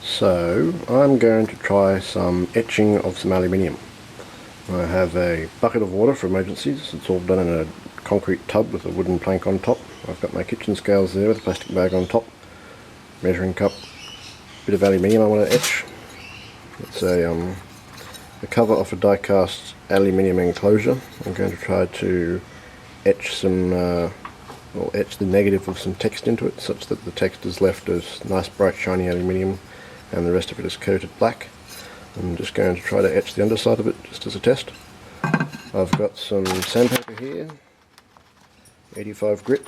So I'm going to try some etching of some aluminium. I have a bucket of water for emergencies. It's all done in a concrete tub with a wooden plank on top. I've got my kitchen scales there with a plastic bag on top, measuring cup, bit of aluminium I want to etch. It's a cover off a die-cast aluminium enclosure. I'm going to try to etch some, etch the negative of some text into it, such that the text is left as nice bright shiny aluminium and the rest of it is coated black. I'm just going to try to etch the underside of it just as a test. I've got some sandpaper here, 85 grit.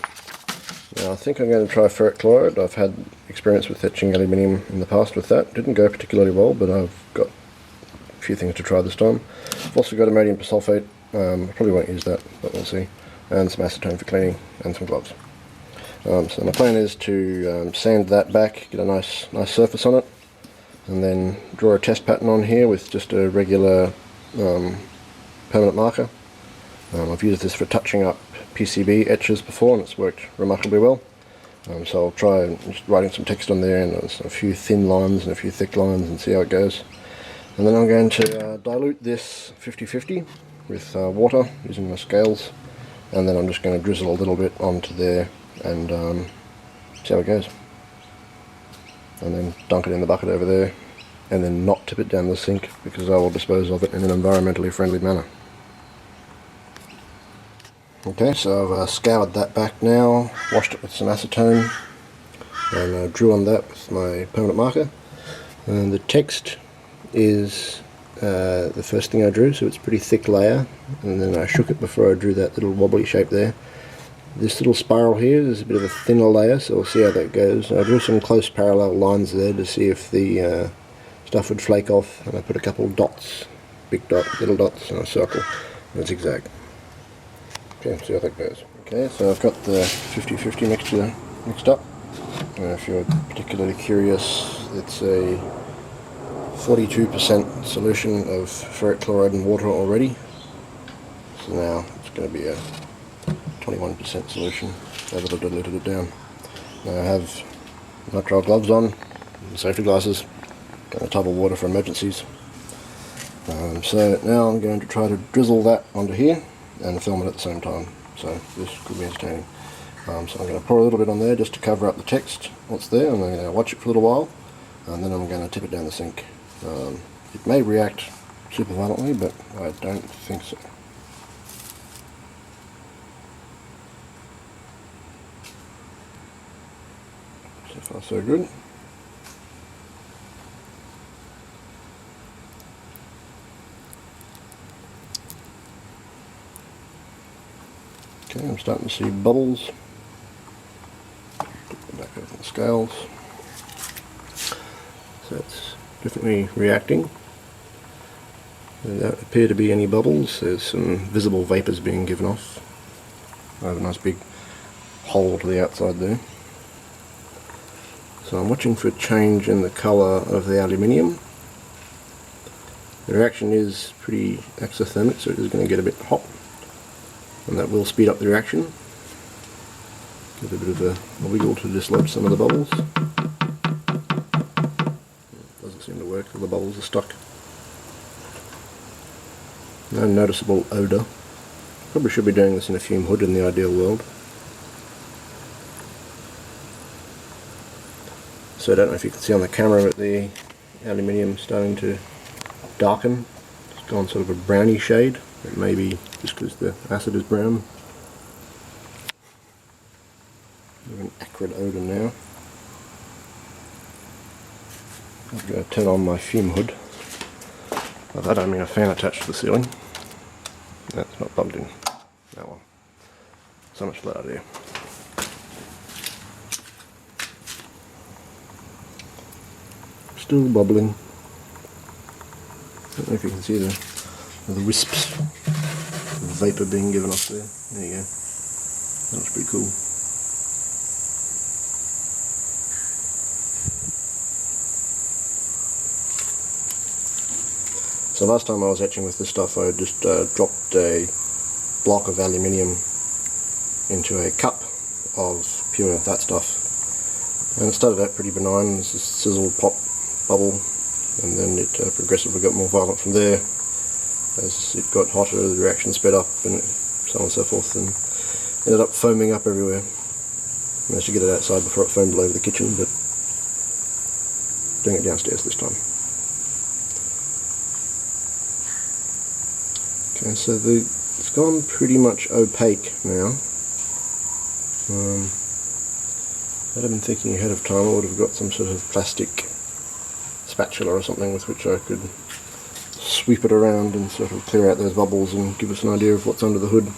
Now I think I'm going to try Ferric Chloride. I've had experience with etching aluminium in the past with that. Didn't go particularly well, but I've got a few things to try this time. I've also got ammonium persulfate. I probably won't use that, but we'll see. And some acetone for cleaning, and some gloves. So my plan is to sand that back, get a nice surface on it, and then draw a test pattern on here with just a regular permanent marker. I've used this for touching up PCB etches before and it's worked remarkably well. So I'll try just writing some text on there and a few thin lines and a few thick lines and see how it goes. And then I'm going to dilute this 50-50 with water using my scales, and then I'm just going to drizzle a little bit onto there and see how it goes. And then dunk it in the bucket over there, and then not tip it down the sink because I will dispose of it in an environmentally friendly manner. Okay, so I've scoured that back now, washed it with some acetone, and drew on that with my permanent marker. And the text is the first thing I drew, so it's a pretty thick layer, and then I shook it before I drew that little wobbly shape there. This little spiral here is a bit of a thinner layer, so we'll see how that goes. I drew some close parallel lines there to see if the stuff would flake off, and I put a couple of dots, big dot, little dots, and a circle, and a zigzag. Okay, see how that goes. Okay, so I've got the 50-50 mixture mixed up. If you're particularly curious, it's a 42% solution of ferric chloride and water already. So now it's going to be a 21% solution. I've diluted it down. Now I have nitrile gloves on, safety glasses, got a tub of water for emergencies. So now I'm going to try to drizzle that onto here and film it at the same time. So this could be entertaining. So I'm going to pour a little bit on there just to cover up the text, what's there, and I'm going to watch it for a little while, and then I'm going to tip it down the sink. It may react super violently, but I don't think so. So far so good. Okay, I'm starting to see bubbles. Put back over the scales. So it's definitely reacting. There don't appear to be any bubbles. There's some visible vapours being given off. I have a nice big hole to the outside there. So I'm watching for a change in the colour of the aluminium. The reaction is pretty exothermic, so it is going to get a bit hot, and that will speed up the reaction. Give it a bit of a wiggle to dislodge some of the bubbles. Doesn't seem to work, all the bubbles are stuck. No noticeable odour. Probably should be doing this in a fume hood in the ideal world. So I don't know if you can see on the camera, but the aluminium is starting to darken. It's gone sort of a browny shade. It may be just because the acid is brown. An acrid odour now. I'm going to turn on my fume hood. By that I mean a fan attached to the ceiling. That's not plugged in. Oh well. So much for that idea. Still bubbling. Don't know if you can see the wisps of vapour being given off there. There you go. That looks pretty cool. So last time I was etching with this stuff, I just dropped a block of aluminium into a cup of pure that stuff, and it started out pretty benign. There's this sizzle pop bubble, and then it progressively got more violent from there. As it got hotter, the reaction sped up, and so on and so forth, and ended up foaming up everywhere. Managed to get it outside before it foamed all over the kitchen, but doing it downstairs this time. Okay, so it's gone pretty much opaque now. Had I been thinking ahead of time, I would have got some sort of plastic spatula or something with which I could sweep it around and sort of clear out those bubbles and give us an idea of what's under the hood.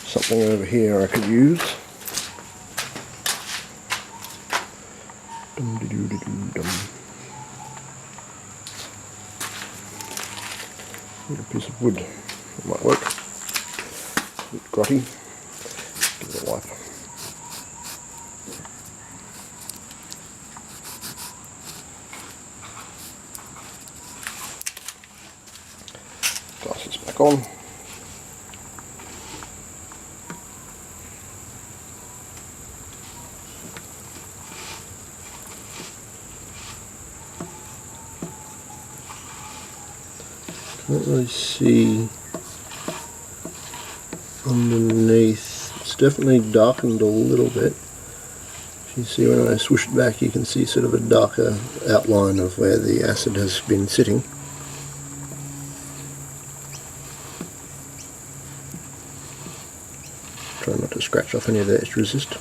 Something over here I could use. Need a piece of wood. It might work. A bit grotty. Give it a wipe. Glasses back on. Can't really see underneath. It's definitely darkened a little bit. You see when I swoosh it back, you can see sort of a darker outline of where the acid has been sitting. Try not to scratch off any of the etch resist.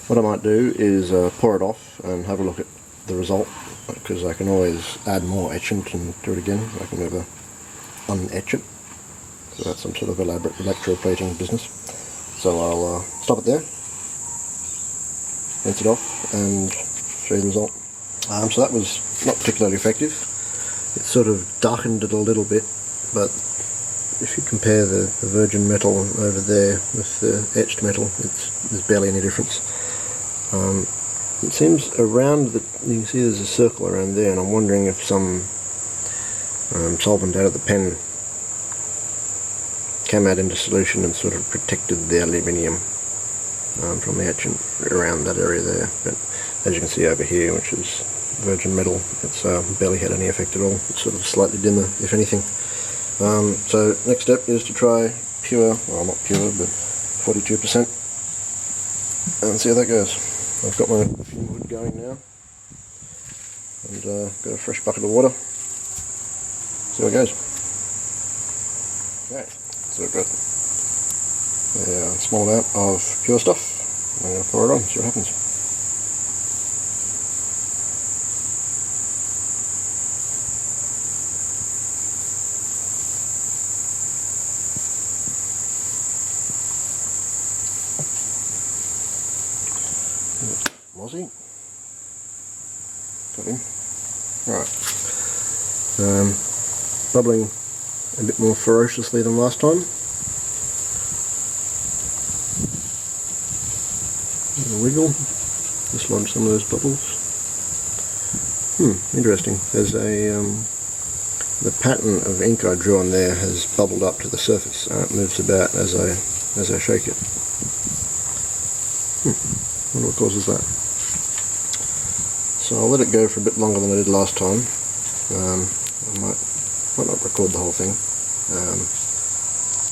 What I might do is pour it off and have a look at the result, because I can always add more etchant and do it again. I can never un-etch it, so that's some sort of elaborate electroplating business. So I'll stop it there, rinse it off and show you the result. So that was not particularly effective. It sort of darkened it a little bit, but if you compare the virgin metal over there with the etched metal, there's barely any difference. It seems around you can see there's a circle around there, and I'm wondering if some solvent out of the pen came out into solution and sort of protected the aluminium from the etchant around that area there. But as you can see over here, which is virgin metal, it's barely had any effect at all. It's sort of slightly dimmer, if anything. So next step is to try pure, well not pure, but 42%, and see how that goes. I've got my fume hood going now, and got a fresh bucket of water. See how it goes. Okay, so I've got a small amount of pure stuff. I'm going to pour it on, see what happens. Mozzie. Got him. Right. Bubbling a bit more ferociously than last time. A wiggle. Dislodge some of those bubbles. Interesting. There's a the pattern of ink I drew on there has bubbled up to the surface, and it moves about as I shake it. Wonder what causes that. So I'll let it go for a bit longer than I did last time. I might not record the whole thing.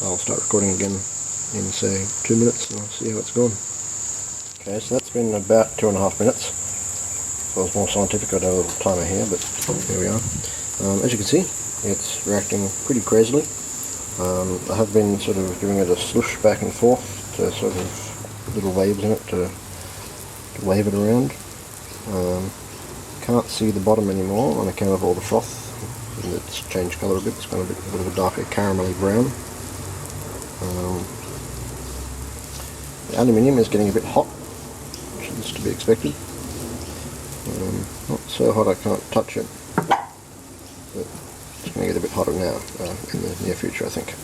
I'll start recording again in say 2 minutes and I'll see how it's gone. Okay, so that's been about 2.5 minutes. If I was more scientific I'd have a little timer here, but here we are. As you can see, it's reacting pretty crazily. I have been sort of giving it a slush back and forth to sort of little waves in it to wave it around. Can't see the bottom anymore on account of all the froth, and it's changed colour a bit. It's gone a bit of a darker caramelly brown. The aluminium is getting a bit hot, which is to be expected. Not so hot I can't touch it, but it's going to get a bit hotter now in the near future, I think.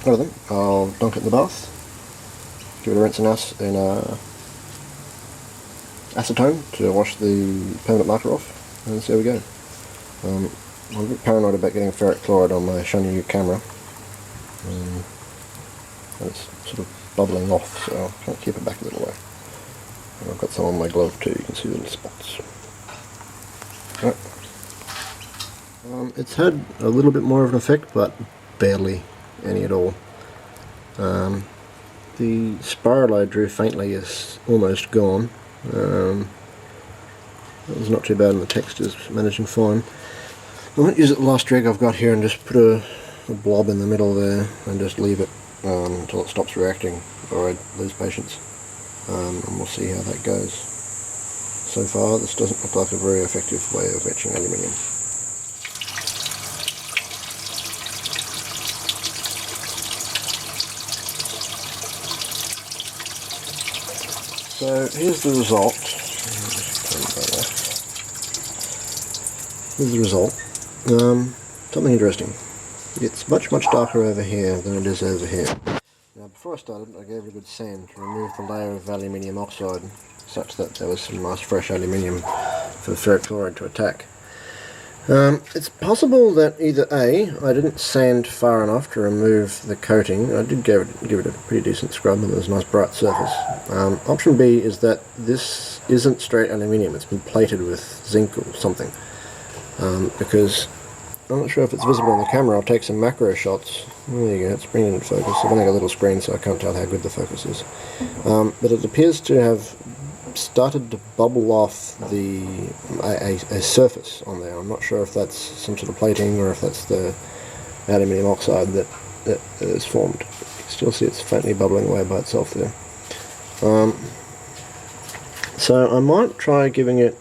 What then? I'll dunk it in the bath, give it a rinse and acetone to wash the permanent marker off, and so we go. I'm a bit paranoid about getting ferric chloride on my shiny camera. And it's sort of bubbling off, so I'll kind of keep it back a little way. And I've got some on my glove too, you can see the little spots. Right. It's had a little bit more of an effect, but barely any at all. The spiral I drew faintly is almost gone. That was not too bad, and the text is managing fine. I won't use it the last drag I've got here and just put a blob in the middle there and just leave it until it stops reacting, or I lose patience. And we'll see how that goes. So far this doesn't look like a very effective way of etching aluminium. So here's the result. Here's the result. Something interesting. It's much darker over here than it is over here. Now before I started, I gave it a good sand to remove the layer of aluminium oxide such that there was some nice fresh aluminium for the ferric chloride to attack. It's possible that either A, I didn't sand far enough to remove the coating. I did give it a pretty decent scrub and there's a nice bright surface. Option B is that this isn't straight aluminium, it's been plated with zinc or something. Because I'm not sure if it's visible on the camera. I'll take some macro shots. There you go, it's bringing it into focus. I've only got a little screen so I can't tell how good the focus is. But it appears to have started to bubble off a surface on there. I'm not sure if that's some sort of plating or if that's the aluminium oxide that is formed. You can still see it's faintly bubbling away by itself there. So I might try giving it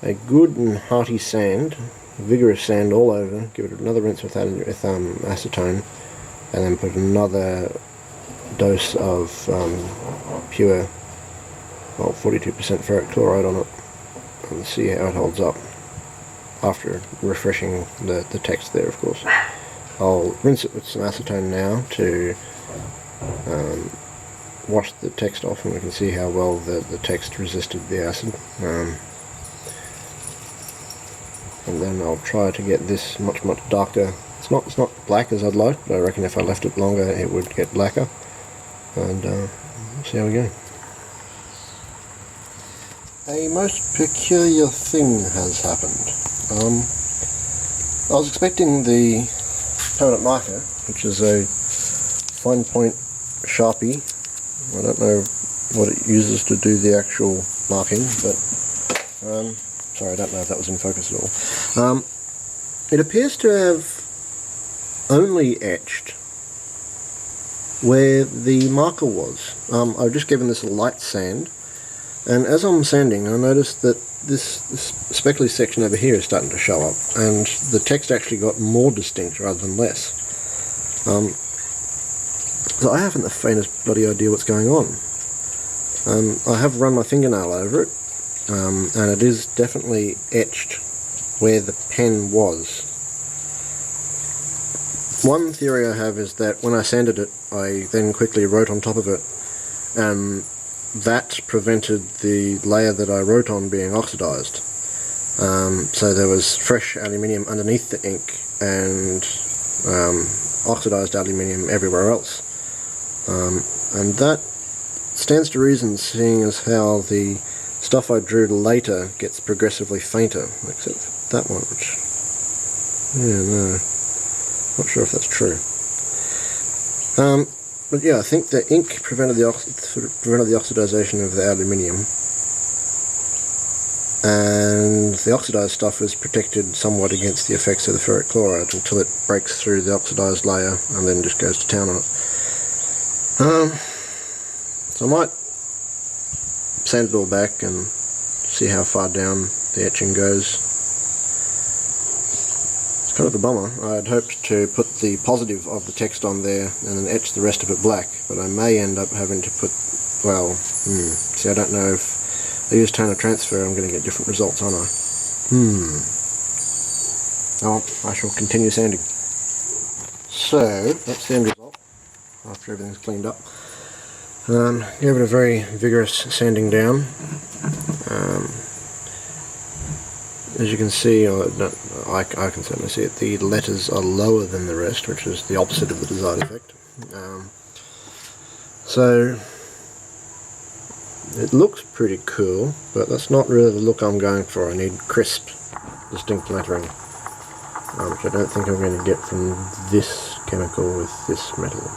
a good and hearty sand, vigorous sand all over, give it another rinse with acetone, and then put another dose of pure, 42% ferric chloride on it, and see how it holds up after refreshing the text there, of course. I'll rinse it with some acetone now to wash the text off, and we can see how well the text resisted the acid. And then I'll try to get this much darker. It's not black as I'd like, but I reckon if I left it longer it would get blacker. And see how we go. A most peculiar thing has happened. I was expecting the permanent marker, which is a fine point Sharpie. I don't know what it uses to do the actual marking, but sorry, I don't know if that was in focus at all. It appears to have only etched where the marker was. I've just given this a light sand, and as I'm sanding I noticed that this speckly section over here is starting to show up, and the text actually got more distinct rather than less. So I haven't the faintest bloody idea what's going on. I have run my fingernail over it, and it is definitely etched where the pen was. One theory I have is that when I sanded it, I then quickly wrote on top of it, and that prevented the layer that I wrote on being oxidized. So there was fresh aluminium underneath the ink and oxidized aluminium everywhere else. And that stands to reason, seeing as how the stuff I drew later gets progressively fainter, except for that one, which, yeah, no, not sure if that's true. But yeah, I think the ink prevented the oxidization of the aluminium, and the oxidized stuff is protected somewhat against the effects of the ferric chloride until it breaks through the oxidized layer and then just goes to town on it. So I might sand it all back and see how far down the etching goes. It's kind of a bummer. I'd hoped to put the positive of the text on there and then etch the rest of it black, but I may end up having to put, well, see, I don't know if I use toner transfer I'm going to get different results, aren't I? Oh, I shall continue sanding. So, that's the end result after everything's cleaned up. Gave it a very vigorous sanding down. as you can see, or no, I can certainly see it, the letters are lower than the rest, which is the opposite of the desired effect. So it looks pretty cool, but that's not really the look I'm going for. I need crisp, distinct lettering, which I don't think I'm going to get from this chemical with this metal.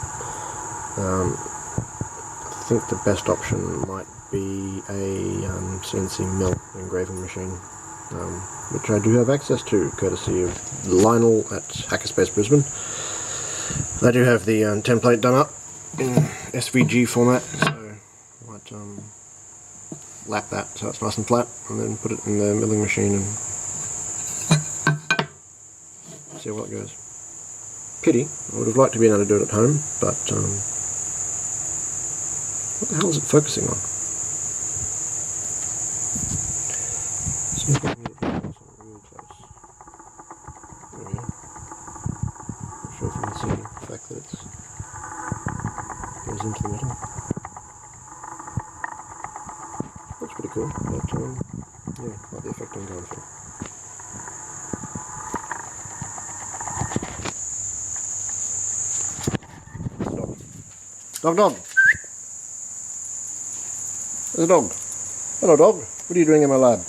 I think the best option might be a CNC mill engraving machine, which I do have access to, courtesy of Lionel at Hackerspace Brisbane. They do have the template done up in SVG format, so I might lap that so it's nice and flat, and then put it in the milling machine and see how it goes. Pity, I would have liked to be able to do it at home, but what the hell is it focusing on? See if I can get it real close. There we go. Not sure if you can see the fact that it goes into the metal. Looks pretty cool, but yeah, not the effect I'm going for. Dog, dog! There's a dog. Hello, dog. What are you doing in my lab?